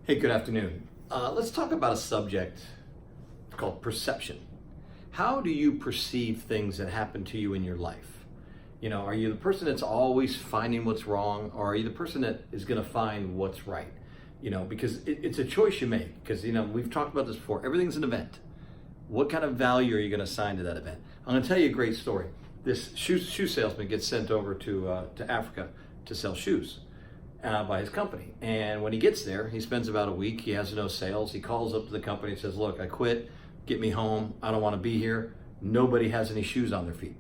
Hey, good afternoon. Let's talk about a subject called perception. How do you perceive things that happen to you in your life? You know, are you the person that's always finding what's wrong, or are you the person that is going to find what's right? You know, because it's a choice you make. Because, you know, we've talked about this before. Everything's an event. What kind of value are you going to assign to that event? I'm going to tell you a great story. This shoe salesman gets sent over to Africa to sell shoes by his company. And when he gets there, he spends about a week. He has no sales. He calls up to the company and says, look, I quit. Get me home. I don't want to be here. Nobody has any shoes on their feet.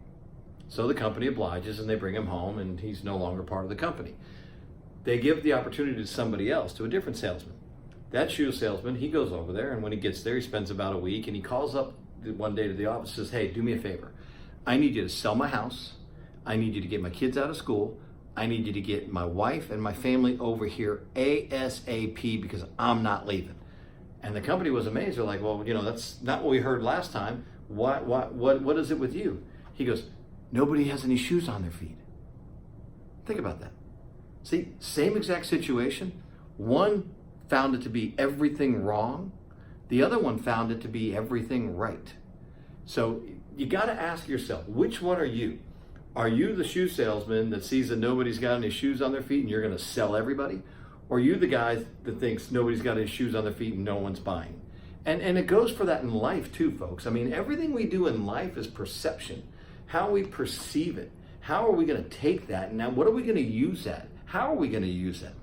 So the company obliges and they bring him home, and he's no longer part of the company. They give the opportunity to somebody else, to a different salesman. That shoe salesman, he goes over there, and when he gets there, he spends about a week, and he calls up one day to the office and says, hey, do me a favor. I need you to sell my house. I need you to get my kids out of school. I need you to get my wife and my family over here ASAP because I'm not leaving. And the company was amazed. They're like, well, you know, that's not what we heard last time. What is it with you? He goes, nobody has any shoes on their feet. Think about that. See, same exact situation. One found it to be everything wrong. The other one found it to be everything right. So you got to ask yourself, which one are you? Are you the shoe salesman that sees that nobody's got any shoes on their feet and you're going to sell everybody? Or are you the guy that thinks nobody's got any shoes on their feet and no one's buying? And it goes for that in life too, folks. I mean, everything we do in life is perception. How we perceive it. How are we going to take that? And now what are we going to use that? How are we going to use that?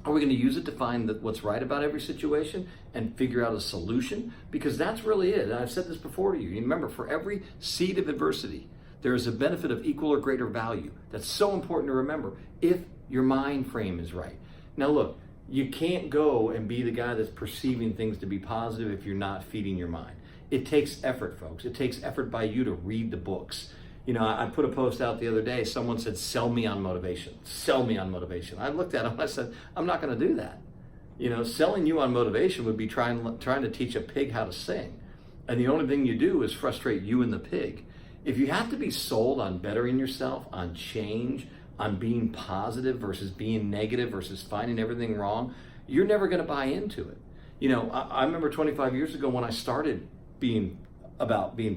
Are we going to use it to find what's right about every situation and figure out a solution? Because that's really it. And I've said this before to you. You remember, for every seed of adversity, there is a benefit of equal or greater value. That's so important to remember if your mind frame is right. Now look, you can't go and be the guy that's perceiving things to be positive if you're not feeding your mind. It takes effort, folks. It takes effort by you to read the books. You know, I put a post out the other day. Someone said, sell me on motivation. Sell me on motivation. I looked at him and I said, I'm not going to do that. You know, selling you on motivation would be trying to teach a pig how to sing. And the only thing you do is frustrate you and the pig. If you have to be sold on bettering yourself, on change, on being positive versus being negative versus finding everything wrong, you're never going to buy into it. You know, I remember 25 years ago when I started being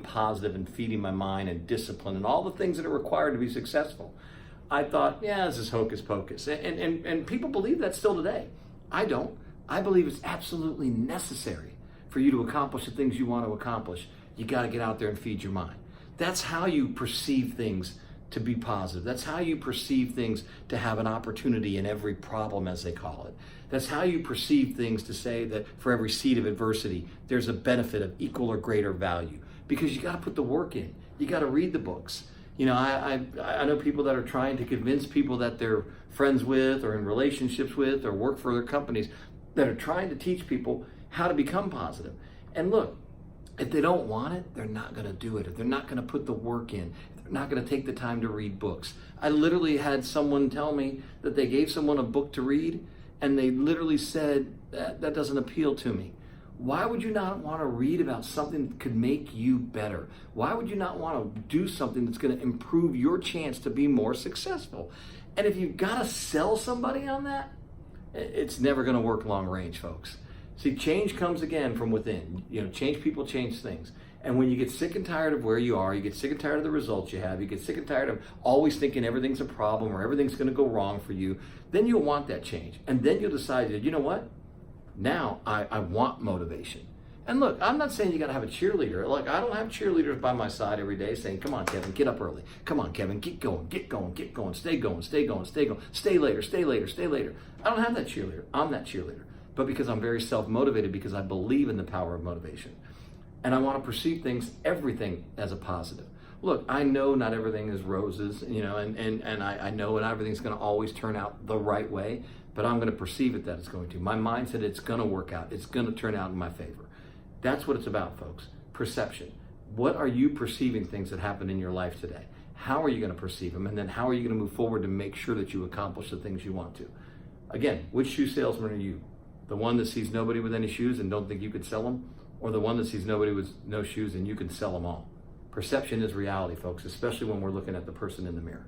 positive and feeding my mind and discipline and all the things that are required to be successful. I thought, yeah, this is hocus pocus. And people believe that still today. I don't. I believe it's absolutely necessary for you to accomplish the things you want to accomplish. You got to get out there and feed your mind. That's how you perceive things to be positive. That's how you perceive things to have an opportunity in every problem, as they call it. That's how you perceive things to say that for every seed of adversity, there's a benefit of equal or greater value. Because you got to put the work in. You got to read the books. You know, I know people that are trying to convince people that they're friends with or in relationships with or work for other companies that are trying to teach people how to become positive. And look, if they don't want it, they're not going to do it. If they're not going to put the work in, if they're not going to take the time to read books. I literally had someone tell me that they gave someone a book to read, and they literally said, that doesn't appeal to me. Why would you not want to read about something that could make you better? Why would you not want to do something that's going to improve your chance to be more successful? And if you've got to sell somebody on that, it's never going to work long range, folks. See, change comes again from within. You know, change people, change things. And when you get sick and tired of where you are, you get sick and tired of the results you have, you get sick and tired of always thinking everything's a problem or everything's going to go wrong for you, then you'll want that change. And then you'll decide, you know what? Now I want motivation. And look, I'm not saying you got to have a cheerleader. Like, I don't have cheerleaders by my side every day saying, come on, Kevin, get up early. Come on, Kevin, get going, get going, get going, stay going, stay going, stay going, stay later, stay later, stay later. I don't have that cheerleader. I'm that cheerleader. But because I'm very self-motivated, because I believe in the power of motivation. And I want to perceive things, everything, as a positive. Look, I know not everything is roses, you know, and I know not everything's going to always turn out the right way, but I'm going to perceive it that it's going to. My mindset, it's going to work out. It's going to turn out in my favor. That's what it's about, folks. Perception. What are you perceiving things that happen in your life today? How are you going to perceive them? And then how are you going to move forward to make sure that you accomplish the things you want to? Again, which shoe salesman are you? The one that sees nobody with any shoes and don't think you could sell them? Or the one that sees nobody with no shoes and you can sell them all? Perception is reality, folks, especially when we're looking at the person in the mirror.